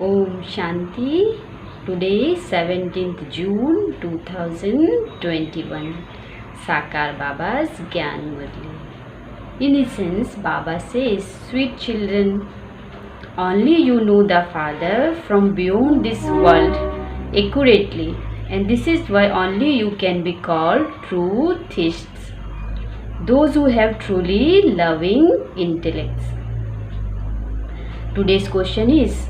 Om Shanti. Today is 17th June 2021. Sakar Baba's Gyan Murli. In essence, Baba says, sweet children, only you know the Father from beyond this world accurately, and this is why only you can be called true theists, those who have truly loving intellects. Today's question is,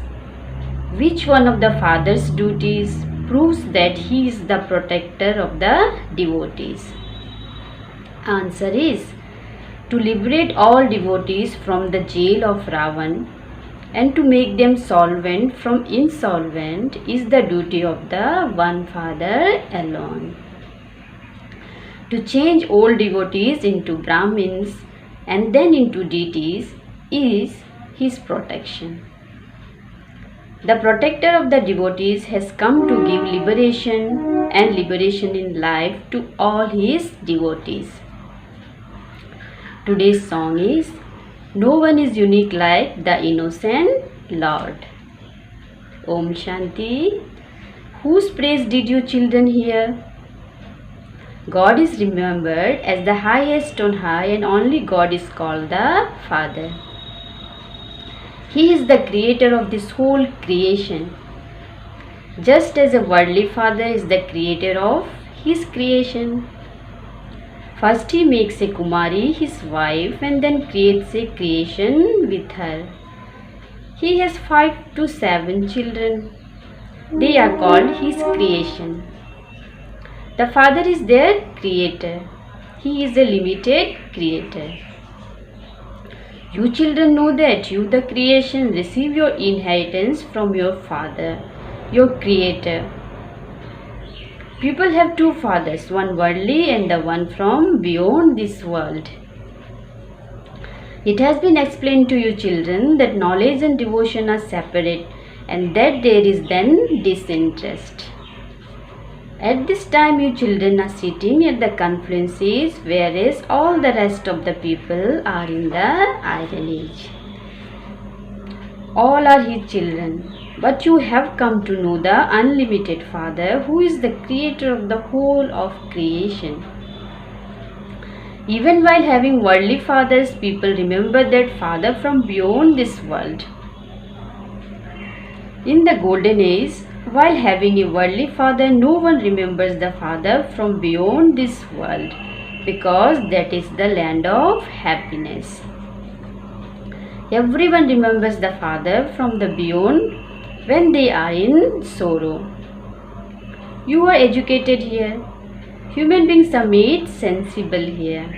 which one of the Father's duties proves that he is the protector of the devotees? Answer is, to liberate all devotees from the jail of Ravan and to make them solvent from insolvent is the duty of the one Father alone. To change all devotees into Brahmins and then into deities is his protection. The protector of the devotees has come to give liberation and liberation in life to all his devotees. Today's song is, no one is unique like the innocent Lord. Om Shanti. Whose praise did you children hear? God is remembered as the highest on high, and only God is called the Father. He is the creator of this whole creation, just as a worldly father is the creator of his creation. First he makes a Kumari his wife and then creates a creation with her. He has 5 to 7 children. They are called his creation. The Father is their creator. He is a limited creator. You children know that you, the creation, receive your inheritance from your Father, your Creator. People have 2 fathers, one worldly and the one from beyond this world. It has been explained to you children that knowledge and devotion are separate and that there is then disinterest. At this time you children are sitting at the confluences, whereas all the rest of the people are in the Iron Age. All are his children, but you have come to know the unlimited Father who is the creator of the whole of creation. Even while having worldly fathers, people remember that Father from beyond this world. In the golden age, while having a worldly father, no one remembers the Father from beyond this world, because that is the land of happiness. Everyone remembers the Father from the beyond when they are in sorrow. You are educated here. Human beings are made sensible here.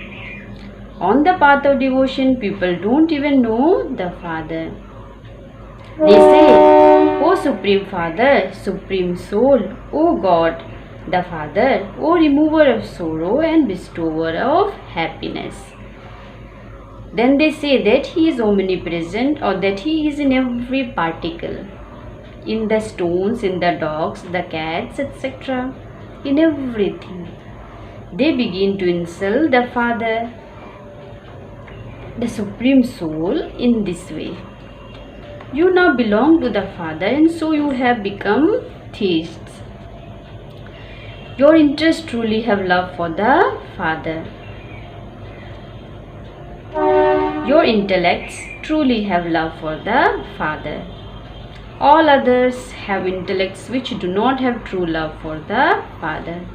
On the path of devotion, people don't even know the Father. They say, O Supreme Father, Supreme Soul, O God, the Father, O remover of sorrow and bestower of happiness. Then they say that he is omnipresent or that he is in every particle, in the stones, in the dogs, the cats, etc., in everything. They begin to insult the Father, the Supreme Soul, in this way. You now belong to the Father, and so you have become theists. Your interests truly have love for the Father. Your intellects truly have love for the Father. All others have intellects which do not have true love for the Father.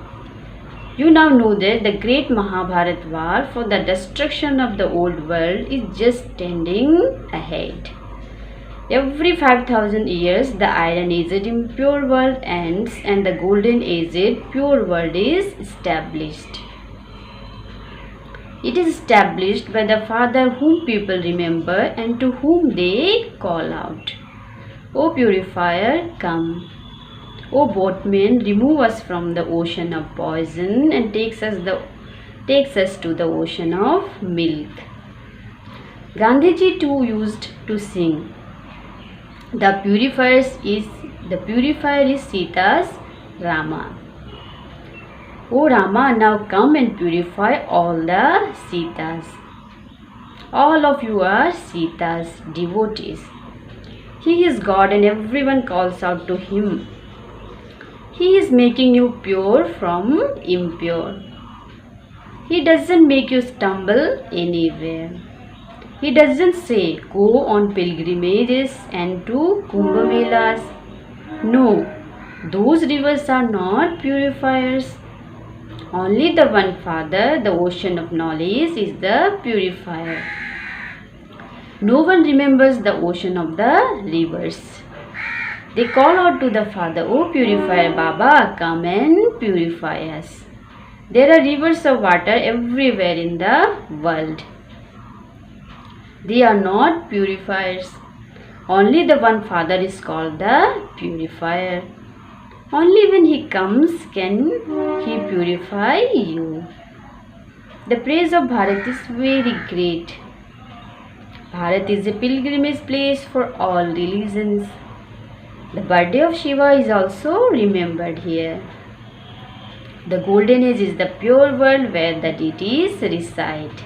You now know that the great Mahabharat war for the destruction of the old world is just standing ahead. Every 5,000 years, the Iron Aged impure world ends and the Golden Aged pure world is established. It is established by the Father whom people remember and to whom they call out. O purifier, come. O boatman, remove us from the ocean of poison and takes us to the ocean of milk. Gandhiji too used to sing. The purifier is Sita's Rama. O Rama, now come and purify all the Sitas. All of you are Sita's devotees. He is God and everyone calls out to him. He is making you pure from impure. He doesn't make you stumble anywhere. He doesn't say go on pilgrimages and to Kumbh Melas. No, those rivers are not purifiers. Only the one Father, the ocean of knowledge, is the purifier. No one remembers the ocean of the rivers. They call out to the Father, "O purifier Baba, come and purify us." There are rivers of water everywhere in the world. They are not purifiers. Only the one Father is called the purifier. Only when He comes can He purify you. The praise of Bharat is very great. Bharat is a pilgrimage place for all religions. The birthday of Shiva is also remembered here. The golden age is the pure world where the deities reside.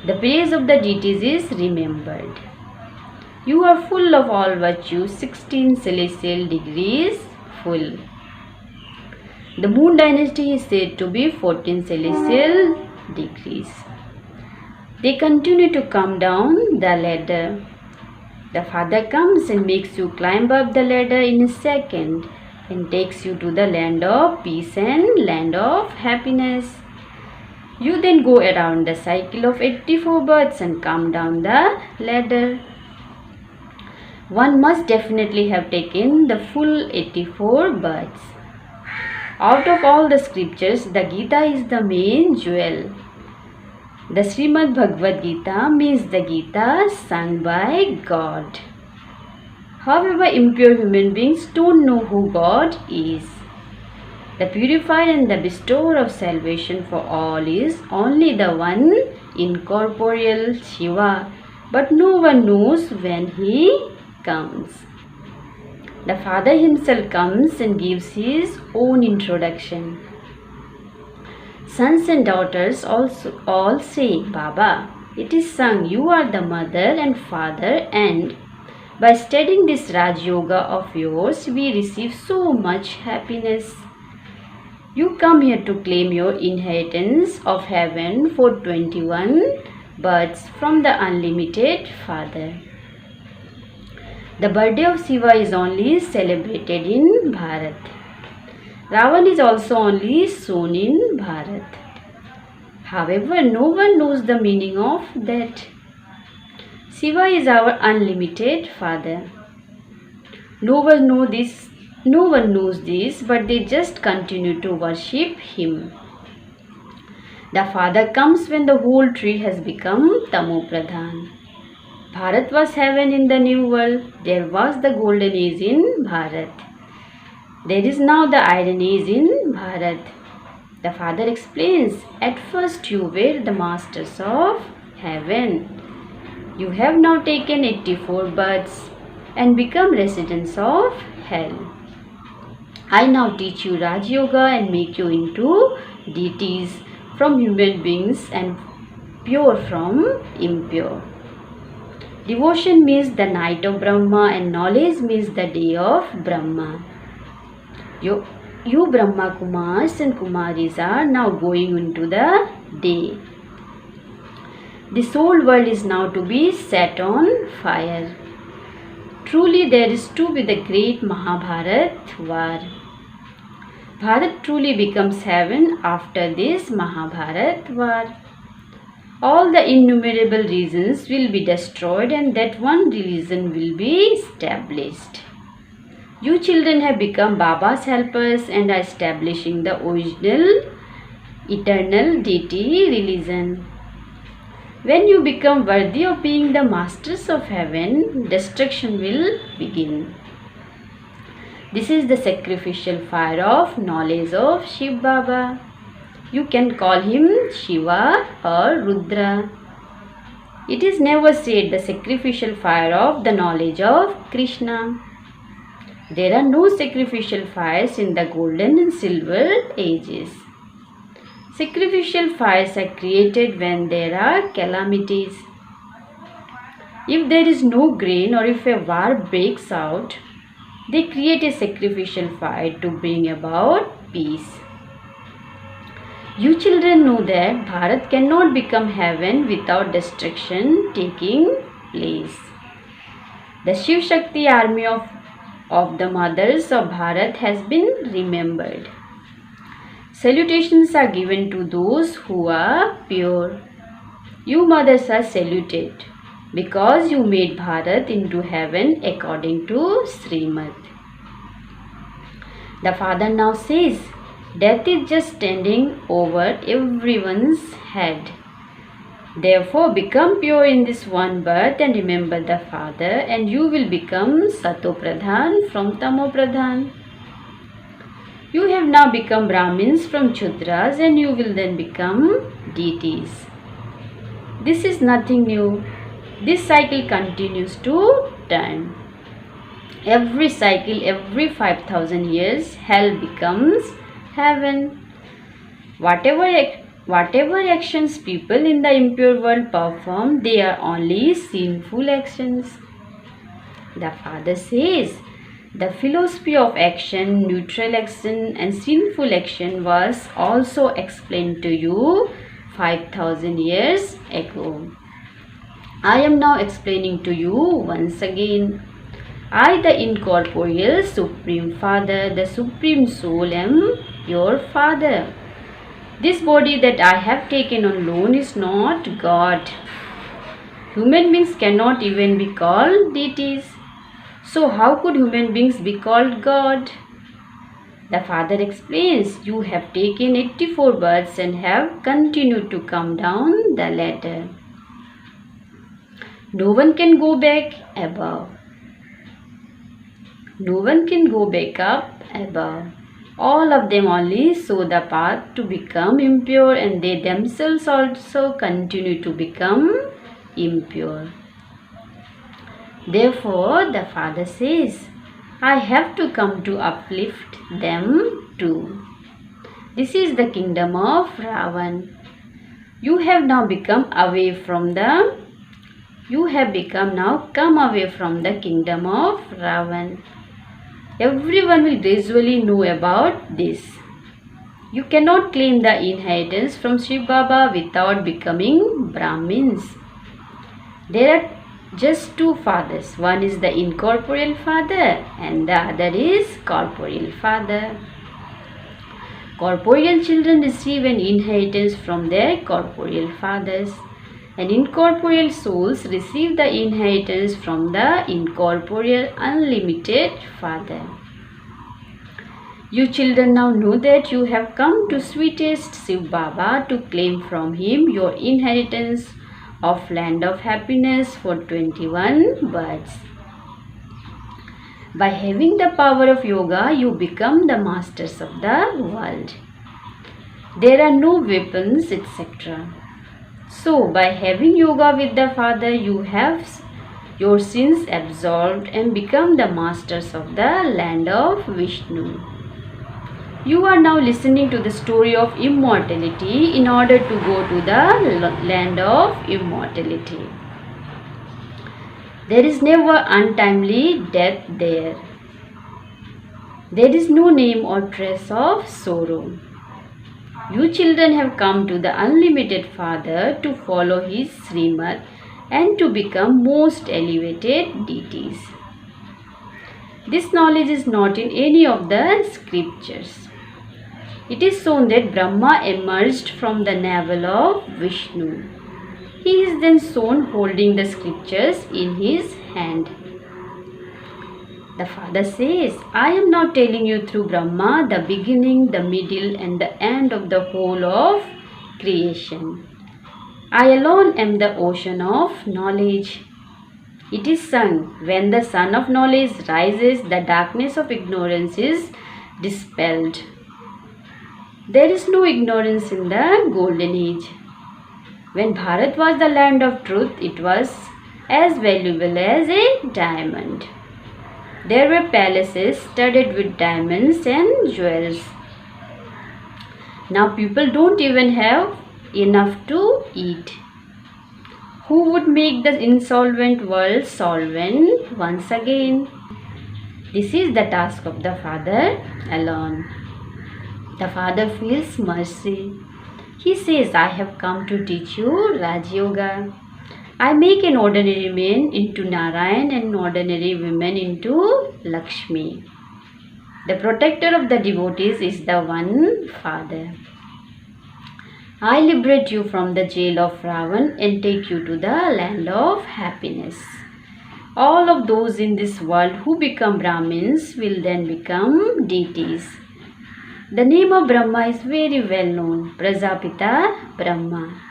The praise of the deities is remembered. You are full of all virtues, 16 celestial degrees full. The moon dynasty is said to be 14 celestial degrees. They continue to come down the ladder. The Father comes and makes you climb up the ladder in a second and takes you to the land of peace and land of happiness. You then go around the cycle of 84 births and come down the ladder. One must definitely have taken the full 84 births. Out of all the scriptures, the Gita is the main jewel. The Srimad Bhagavad Gita means the Gita sung by God. However, impure human beings don't know who God is. The purifier and the bestower of salvation for all is only the one incorporeal Shiva, but no one knows when He comes. The Father Himself comes and gives His own introduction. Sons and daughters also all say, Baba, it is sung, you are the mother and father, and by studying this Raj Yoga of yours, we receive so much happiness. You come here to claim your inheritance of heaven for 21 births from the unlimited Father. The birthday of Shiva is only celebrated in Bharat. Ravan is also only shown in Bharat. However, no one knows the meaning of that. Shiva is our unlimited Father. No one knows this, but they just continue to worship Him. The Father comes when the whole tree has become Tamopradhan. Bharat was heaven in the new world. There was the golden age in Bharat. There is now the iron age in Bharat. The Father explains, at first you were the masters of heaven. You have now taken 84 births and become residents of hell. I now teach you Raj Yoga and make you into deities from human beings and pure from impure. Devotion means the night of Brahma and knowledge means the day of Brahma. You Brahma Kumars and Kumaris are now going into the day. This whole world is now to be set on fire. Truly there is to be the great Mahabharat war. Bharat truly becomes heaven after this Mahabharat war. All the innumerable reasons will be destroyed and that one religion will be established. You children have become Baba's helpers and are establishing the original eternal deity religion. When you become worthy of being the masters of heaven, destruction will begin. This is the sacrificial fire of knowledge of Shiv Baba. You can call him Shiva or Rudra. It is never said the sacrificial fire of the knowledge of Krishna. There are no sacrificial fires in the golden and silver ages. Sacrificial fires are created when there are calamities. If there is no grain or if a war breaks out, they create a sacrificial fire to bring about peace. You children know that Bharat cannot become heaven without destruction taking place. The Shiv Shakti army of the mothers of Bharat has been remembered. Salutations are given to those who are pure. You mothers are saluted because you made Bharat into heaven according to Srimad. The father now says, death is just standing over everyone's head. Therefore, become pure in this one birth and remember the father, and you will become Sato Pradhan from Tamo Pradhan. You have now become Brahmins from Chudras, and you will then become deities. This is nothing new. This cycle continues to turn. Every cycle, every 5,000 years, hell becomes heaven. Whatever actions people in the impure world perform, they are only sinful actions. The father says, the philosophy of action, neutral action and sinful action was also explained to you 5,000 years ago. I am now explaining to you once again. I, the incorporeal Supreme Father, the Supreme Soul, am your Father. This body that I have taken on loan is not God. Human beings cannot even be called deities. So how could human beings be called God? The father explains, you have taken 84 births and have continued to come down the ladder. No one can go back above. No one can go back up above. All of them only show the path to become impure, and they themselves also continue to become impure. Therefore, the father says, I have to come to uplift them too. This is the kingdom of Ravan. You have now become away from the come away from the kingdom of Ravan. Everyone will gradually know about this. You cannot claim the inheritance from Shiv Baba without becoming Brahmins. There are just two fathers. One is the incorporeal father and the other is corporeal father. Corporeal children receive an inheritance from their corporeal fathers, and incorporeal souls receive the inheritance from the incorporeal unlimited Father. You children now know that you have come to sweetest Shiv Baba to claim from him your inheritance of land of happiness for 21 births. By having the power of yoga, you become the masters of the world. There are no weapons, etc. So, by having yoga with the Father, you have your sins absolved and become the masters of the land of Vishnu. You are now listening to the story of immortality in order to go to the land of immortality. There is never untimely death there. There is no name or trace of sorrow. You children have come to the unlimited Father to follow his Srimad and to become most elevated deities. This knowledge is not in any of the scriptures. It is shown that Brahma emerged from the navel of Vishnu. He is then shown holding the scriptures in his hand. The Father says, I am now telling you through Brahma the beginning, the middle and the end of the whole of creation. I alone am the ocean of knowledge. It is sung, when the sun of knowledge rises, the darkness of ignorance is dispelled. There is no ignorance in the golden age. When Bharat was the land of truth, it was as valuable as a diamond. There were palaces studded with diamonds and jewels. Now people don't even have enough to eat. Who would make the insolvent world solvent once again? This is the task of the Father alone. The Father feels mercy. He says, I have come to teach you Raj Yoga. I make an ordinary man into Narayan and an ordinary woman into Lakshmi. The protector of the devotees is the one Father. I liberate you from the jail of Ravan and take you to the land of happiness. All of those in this world who become Brahmins will then become deities. The name of Brahma is very well known, Prajapita Brahma.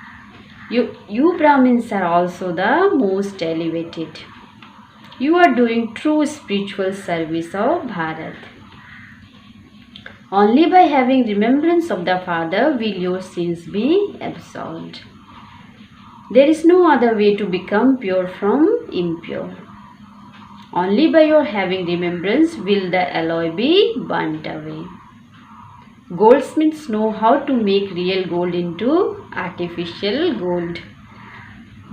You Brahmins are also the most elevated. You are doing true spiritual service of Bharat. Only by having remembrance of the Father will your sins be absolved. There is no other way to become pure from impure. Only by your having remembrance will the alloy be burnt away. Goldsmiths know how to make real gold into artificial gold.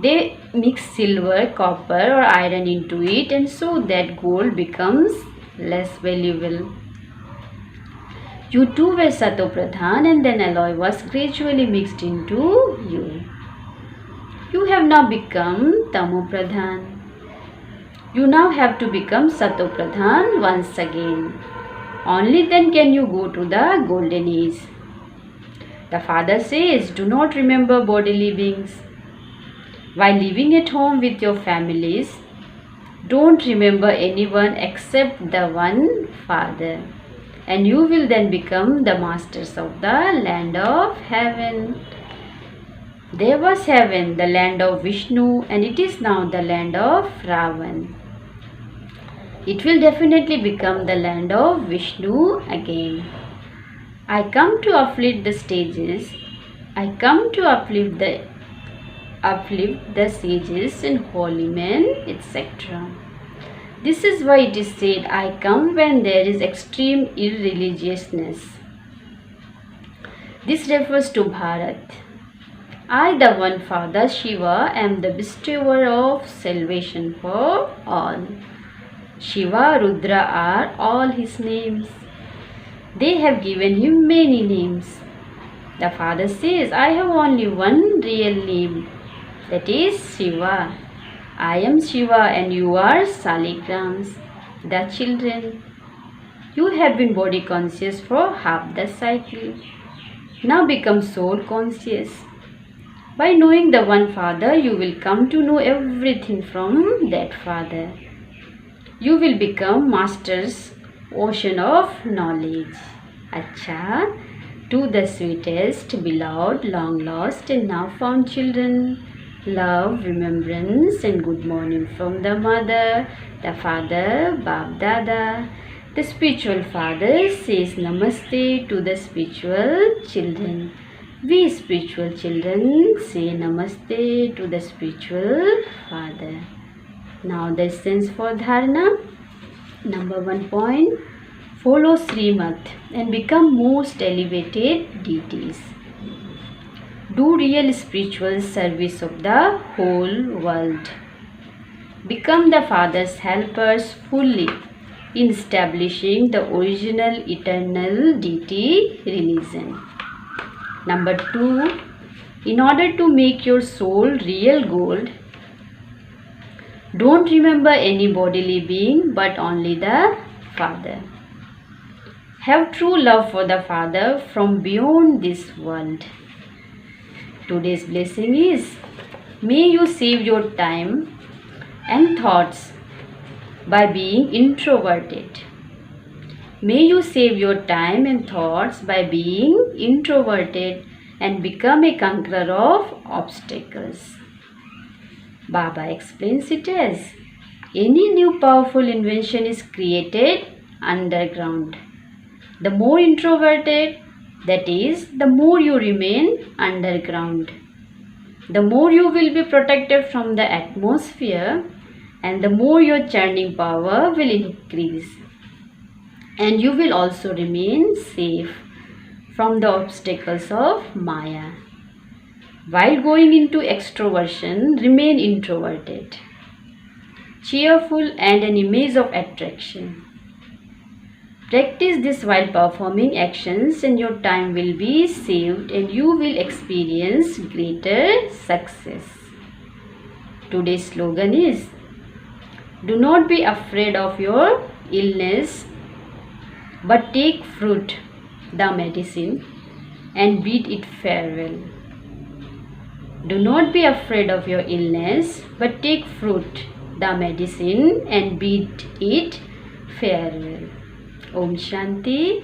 They mix silver, copper or iron into it, and so that gold becomes less valuable. You too were Sato Pradhan, and then alloy was gradually mixed into you. You have now become Tamo Pradhan. You now have to become Sato Pradhan once again. Only then can you go to the golden age. The Father says, do not remember bodily beings. While living at home with your families, don't remember anyone except the one Father. And you will then become the masters of the land of heaven. There was heaven, the land of Vishnu, and it is now the land of Ravan. It will definitely become the land of Vishnu again. I come to uplift the stages. I come to uplift the sages and holy men, etc. This is why it is said, I come when there is extreme irreligiousness. This refers to Bharat. I, the one Father Shiva, am the bestower of salvation for all. Shiva, Rudra are all his names. They have given him many names. The Father says, I have only one real name, that is Shiva. I am Shiva and you are Saligrams, the children. You have been body conscious for half the cycle. Now become soul conscious. By knowing the one Father, you will come to know everything from that Father. You will become masters, ocean of knowledge. Acha, to the sweetest, beloved, long lost and now found children. Love, remembrance and good morning from the mother, the father, Bab Dada. The spiritual father says namaste to the spiritual children. We spiritual children say namaste to the spiritual father. Now the essence for dharana. Number 1 point. Follow Srimad and become most elevated deities. Do real spiritual service of the whole world. Become the Father's helpers fully in establishing the original eternal deity religion. Number 2. In order to make your soul real gold, don't remember any bodily being but only the Father. Have true love for the Father from beyond this world. Today's blessing is, may you save your time and thoughts by being introverted. May you save your time and thoughts by being introverted and become a conqueror of obstacles. Baba explains it as, any new powerful invention is created underground. The more introverted, that is, the more you remain underground, the more you will be protected from the atmosphere and the more your churning power will increase. And you will also remain safe from the obstacles of Maya. While going into extroversion, remain introverted, cheerful and an image of attraction. Practice this while performing actions and your time will be saved and you will experience greater success. Today's slogan is, do not be afraid of your illness, but take fruit, the medicine, and bid it farewell. Do not be afraid of your illness, but take fruit, the medicine, and bid it farewell. Om Shanti.